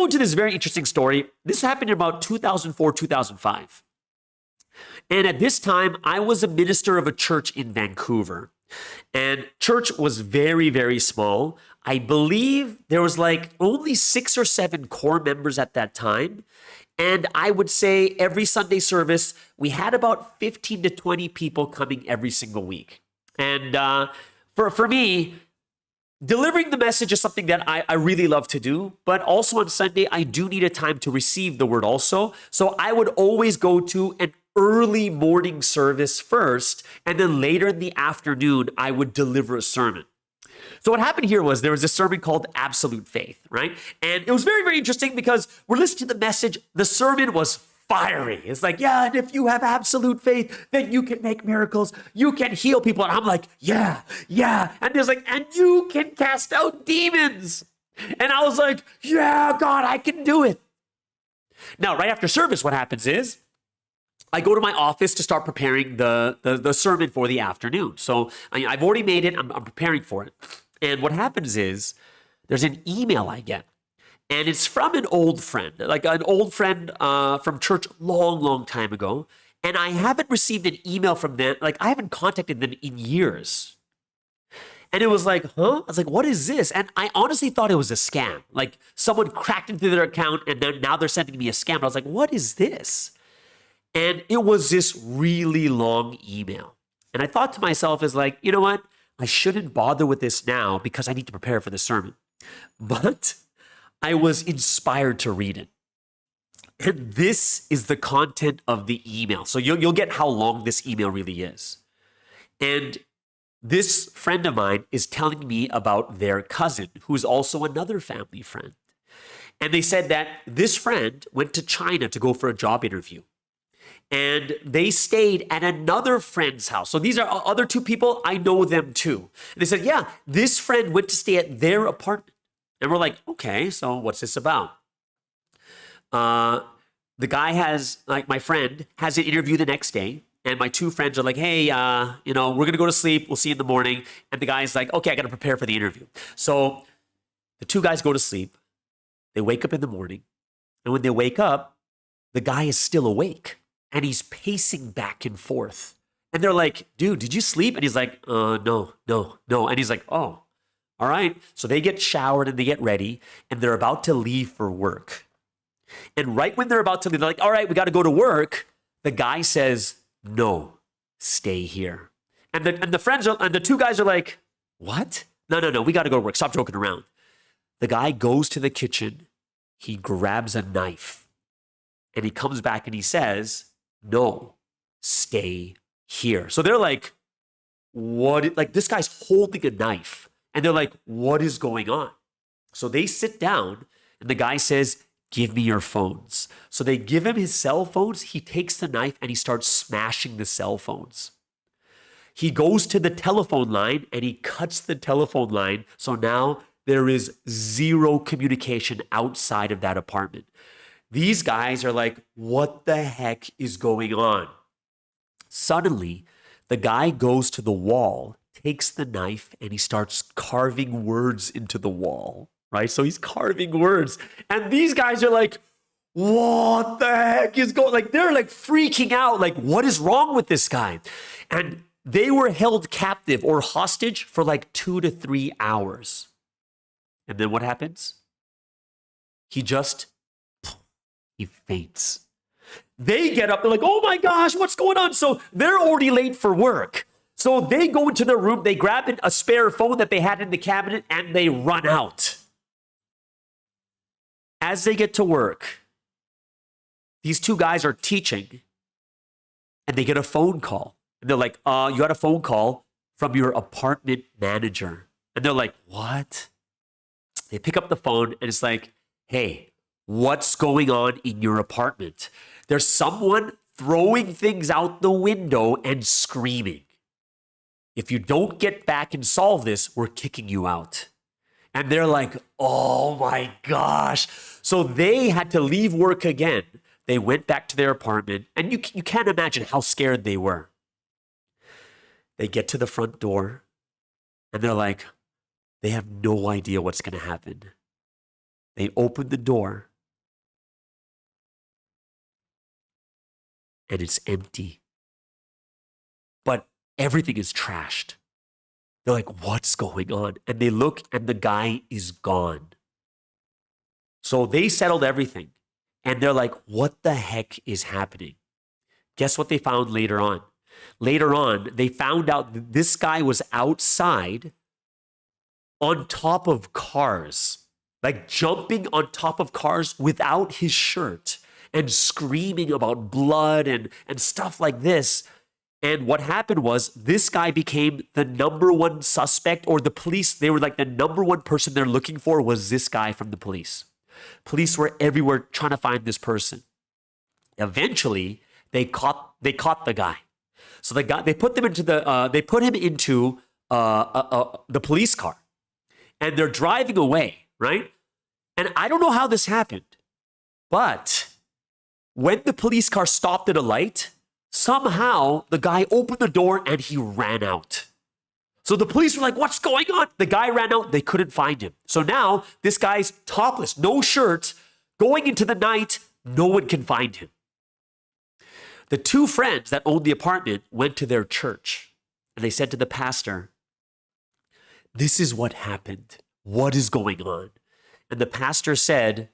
into this very interesting story. This happened in about 2004, 2005. And at this time, I was a minister of a church in Vancouver. And church was very, very small. I believe there was like only 6 or 7 core members at that time. And I would say every Sunday service, we had about 15 to 20 people coming every single week. And for me, delivering the message is something that I really love to do, but also on Sunday, I do need a time to receive the word also. So I would always go to an early morning service first, and then later in the afternoon, I would deliver a sermon. So what happened here was there was a sermon called Absolute Faith, right? And it was very, very interesting because we're listening to the message. The sermon was fiery. It's like, yeah, and if you have absolute faith, then you can make miracles. You can heal people. And I'm like, yeah. And there's like, and you can cast out demons. And I was like, yeah, God, I can do it. Now, right after service, what happens is I go to my office to start preparing the sermon for the afternoon. So I've already made it. I'm preparing for it. And what happens is there's an email I get. And it's from an old friend, like an old friend from church long, long time ago. And I haven't received an email from them. Like, I haven't contacted them in years. And it was like, huh? I was like, what is this? And I honestly thought it was a scam. Like, someone cracked into their account and then now they're sending me a scam. And I was like, what is this? And it was this really long email. And I thought to myself, is like, you know what? I shouldn't bother with this now because I need to prepare for the sermon. But I was inspired to read it. And this is the content of the email. So you'll get how long this email really is. And this friend of mine is telling me about their cousin, who's also another family friend. And they said that this friend went to China to go for a job interview. And they stayed at another friend's house. So these are other 2 people. I know them too. And they said, yeah, this friend went to stay at their apartment. And we're like, okay, so what's this about? The guy has, like, my friend has an interview the next day. And my 2 friends are like, hey, we're going to go to sleep. We'll see you in the morning. And the guy's like, okay, I got to prepare for the interview. So the 2 guys go to sleep. They wake up in the morning. And when they wake up, the guy is still awake. And he's pacing back and forth. And they're like, dude, did you sleep? And he's like, no. And he's like, oh, all right. So they get showered and they get ready. And they're about to leave for work. And right when they're about to leave, they're like, all right, we got to go to work. The guy says, no, stay here. And the friends and the 2 guys are like, what? No, we got to go to work. Stop joking around. The guy goes to the kitchen. He grabs a knife. And he comes back and he says, no, stay here. So they're like, what? Like, this guy's holding a knife. And they're like, what is going on? So they sit down and the guy says, give me your phones. So they give him his cell phones. He takes the knife and he starts smashing the cell phones. He goes to the telephone line and he cuts the telephone line. So now there is 0 communication outside of that apartment. These guys are like, what the heck is going on? Suddenly, the guy goes to the wall, takes the knife, and he starts carving words into the wall, right? So he's carving words. And these guys are like, what the heck is going on? Like, they're like freaking out. Like, what is wrong with this guy? And they were held captive or hostage for like 2 to 3 hours. And then what happens? He faints. They get up, they're like, oh my gosh, what's going on? So they're already late for work. So they go into their room, they grab a spare phone that they had in the cabinet, and they run out. As they get to work, these 2 guys are teaching, and they get a phone call. And they're like, you got a phone call from your apartment manager. And they're like, what? They pick up the phone, and it's like, hey, what's going on in your apartment? There's someone throwing things out the window and screaming. If you don't get back and solve this, we're kicking you out. And they're like, oh my gosh. So they had to leave work again. They went back to their apartment, and you can't imagine how scared they were. They get to the front door, and they're like, they have no idea what's going to happen. They open the door, and it's empty. But everything is trashed. They're like, what's going on? And they look and the guy is gone. So they settled everything. And they're like, what the heck is happening? Guess what they found later on? Later on, they found out that this guy was outside on top of cars, like jumping on top of cars without his shirt and screaming about blood and stuff like this. And what happened was this guy became the number one suspect, or the police, they were like the number one person they're looking for was this guy from the police. Police were everywhere trying to find this person. Eventually, they caught the guy. So they put him into the police car, and they're driving away, right? And I don't know how this happened, but when the police car stopped at a light, somehow the guy opened the door and he ran out. So the police were like, what's going on? The guy ran out. They couldn't find him. So now this guy's topless, no shirt, going into the night. No one can find him. The two friends that owned the apartment went to their church and they said to the pastor, this is what happened. What is going on? And the pastor said,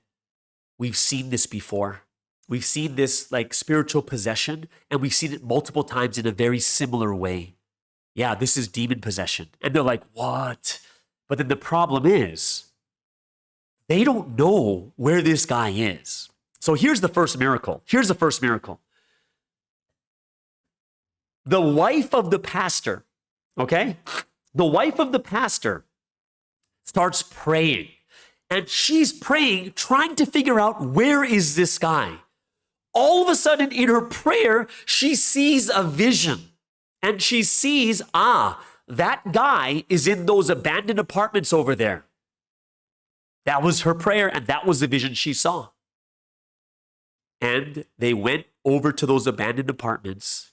we've seen this before. We've seen this like spiritual possession, and we've seen it multiple times in a very similar way. Yeah, this is demon possession. And they're like, what? But then the problem is, they don't know where this guy is. So here's the first miracle. The wife of the pastor, okay? The wife of the pastor starts praying. And she's praying, trying to figure out, where is this guy? All of a sudden in her prayer, she sees a vision. And she sees, that guy is in those abandoned apartments over there. That was her prayer, and that was the vision she saw. And they went over to those abandoned apartments,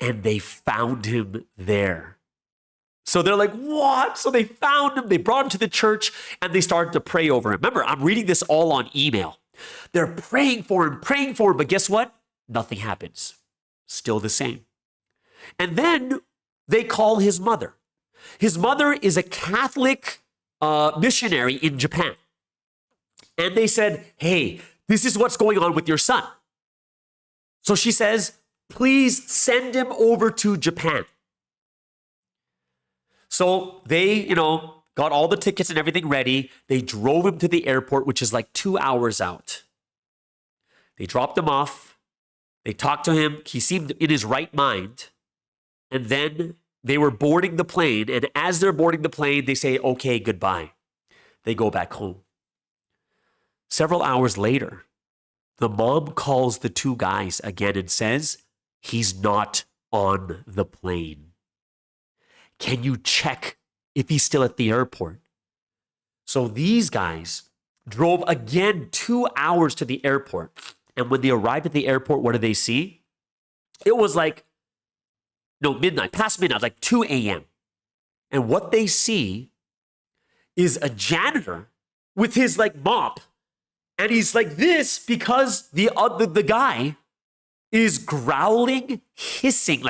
and they found him there. So they're like, what? So they found him, they brought him to the church, and they started to pray over him. Remember, I'm reading this all on email. They're praying for him, but guess what? Nothing happens. Still the same. And then they call his mother. His mother is a Catholic missionary in Japan. And they said, hey, this is what's going on with your son. So she says, please send him over to Japan. So they, got all the tickets and everything ready. They drove him to the airport, which is like 2 hours out. They dropped him off. They talked to him. He seemed in his right mind. And then they were boarding the plane. And as they're boarding the plane, they say, okay, goodbye. They go back home. Several hours later, the mom calls the two guys again and says, he's not on the plane. Can you check if he's still at the airport? So these guys drove again 2 hours to the airport. And when they arrived at the airport, what do they see? It was like, past midnight, like 2 a.m. And what they see is a janitor with his mop. And he's like this because the guy is growling, hissing,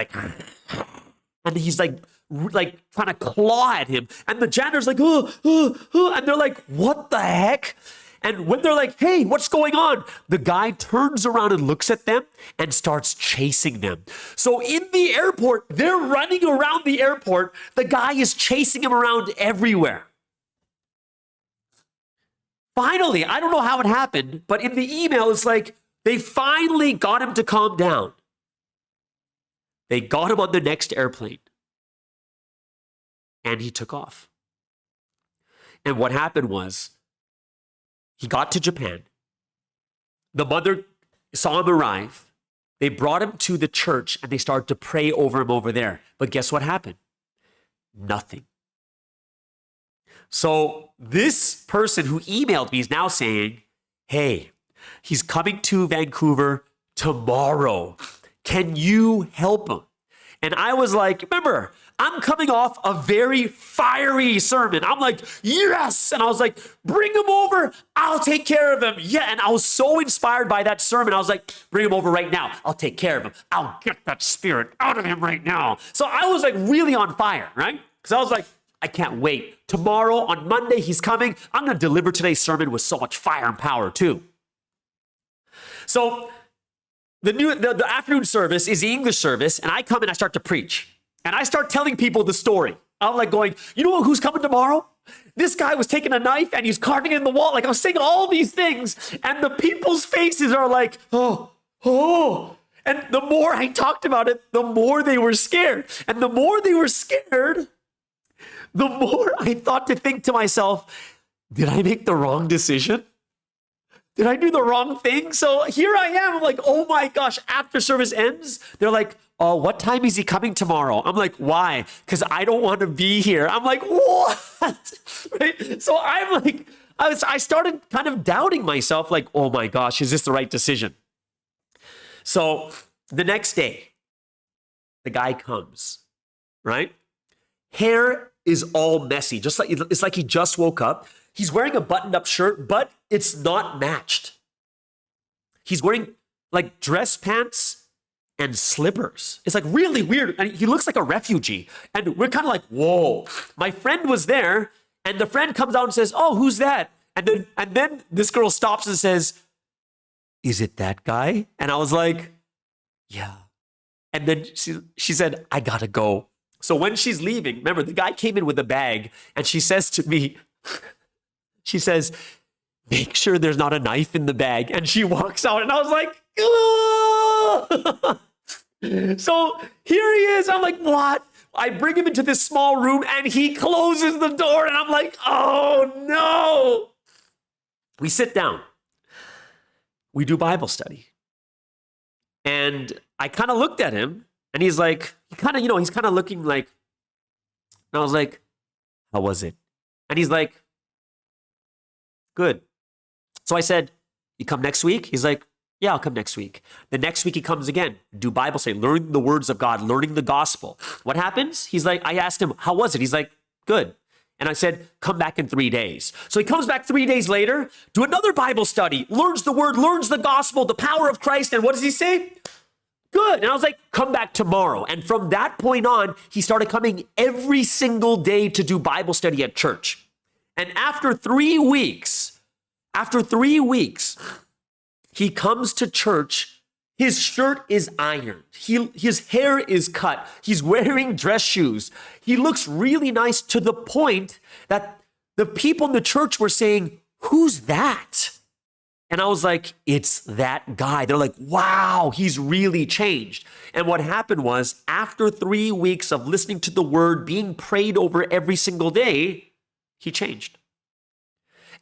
and he's like trying to claw at him. And the janitor's like, and they're like, what the heck? And when they're like, hey, what's going on? The guy turns around and looks at them and starts chasing them. So in the airport, they're running around the airport. The guy is chasing him around everywhere. Finally, I don't know how it happened, but in the email, it's like they finally got him to calm down. They got him on the next airplane. And he took off. And what happened was, he got to Japan. The mother saw him arrive. They brought him to the church and they started to pray over him over there. But guess what happened? Nothing. So this person who emailed me is now saying, hey, he's coming to Vancouver tomorrow. Can you help him? And I was like, remember, I'm coming off a very fiery sermon. I'm like, yes. And I was like, bring him over. I'll take care of him. Yeah. And I was so inspired by that sermon. I was like, bring him over right now. I'll take care of him. I'll get that spirit out of him right now. So I was like really on fire, right? Because I was like, I can't wait. Tomorrow on Monday, he's coming. I'm going to deliver today's sermon with so much fire and power too. So the afternoon service is the English service, and I come and I start to preach. And I start telling people the story. I'm like going, you know who's coming tomorrow? This guy was taking a knife and he's carving it in the wall. Like I was saying all these things, and the people's faces are like, oh. And the more I talked about it, the more they were scared. And the more they were scared, the more I thought to think to myself, did I make the wrong decision? Did I do the wrong thing? So here I am. I'm like, oh my gosh, after service ends, they're like, oh, what time is he coming tomorrow? I'm like, why? Because I don't want to be here. I'm like, what? Right? So I'm like, I started kind of doubting myself, like, oh my gosh, is this the right decision? So the next day, the guy comes, right? Hair is all messy, just like it's like he just woke up. He's wearing a buttoned-up shirt, but it's not matched. He's wearing like dress pants and slippers. It's like really weird. And he looks like a refugee. And we're kind of like, whoa. My friend was there, and the friend comes out and says, oh, who's that? And then this girl stops and says, is it that guy? And I was like, yeah. And then she said, I gotta go. So when she's leaving, remember, the guy came in with a bag, and she says to me, she says, make sure there's not a knife in the bag. And she walks out, and I was like, oh. So here he is. I'm like, what? I bring him into this small room, and he closes the door, and I'm like, oh no. We sit down. We do Bible study. And I kind of looked at him, and he's like, he's kind of looking like, and I was like, how was it? And he's like, good. So I said, you come next week? He's like, yeah, I'll come next week. The next week he comes again, do Bible study, learn the words of God, learning the gospel. What happens? He's like, I asked him, how was it? He's like, good. And I said, come back in 3 days. So he comes back 3 days later, do another Bible study, learns the word, learns the gospel, the power of Christ. And what does he say? Good. And I was like, come back tomorrow. And from that point on, he started coming every single day to do Bible study at church. And after 3 weeks, he comes to church. His shirt is ironed. His hair is cut. He's wearing dress shoes. He looks really nice, to the point that the people in the church were saying, who's that? And I was like, it's that guy. They're like, wow, he's really changed. And what happened was, after 3 weeks of listening to the word, being prayed over every single day, he changed.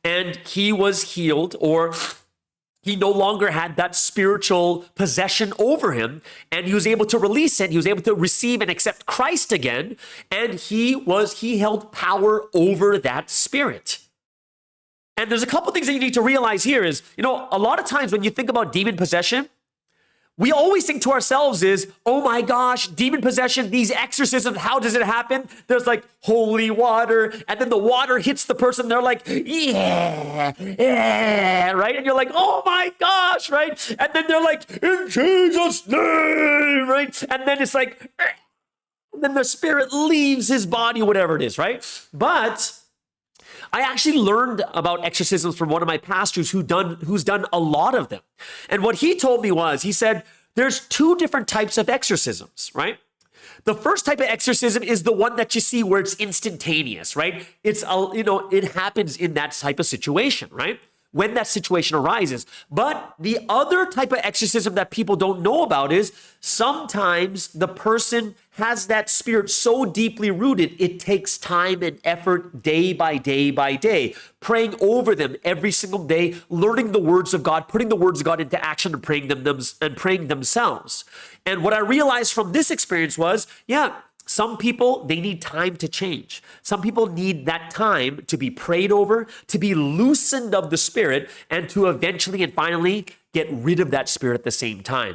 And he was healed, or he no longer had that spiritual possession over him, and he was able to release it. He was able to receive and accept Christ again, and he held power over that spirit. And there's a couple things that you need to realize here is, a lot of times when you think about demon possession, we always think to ourselves is, oh my gosh, demon possession, these exorcisms, how does it happen? There's like holy water, and then the water hits the person. They're like, yeah, right? And you're like, oh my gosh, right? And then they're like, in Jesus' name, right? And then it's like, and then the spirit leaves his body, whatever it is, right? But I actually learned about exorcisms from one of my pastors who's done a lot of them. And what he told me was, he said, there's 2 different types of exorcisms, right? The first type of exorcism is the one that you see where it's instantaneous, right? It happens in that type of situation, right? When that situation arises. But the other type of exorcism that people don't know about is sometimes the person has that spirit so deeply rooted, it takes time and effort day by day by day, praying over them every single day, learning the words of God, putting the words of God into action and praying themselves. And what I realized from this experience was, some people, they need time to change. Some people need that time to be prayed over, to be loosened of the spirit, and to eventually and finally get rid of that spirit at the same time.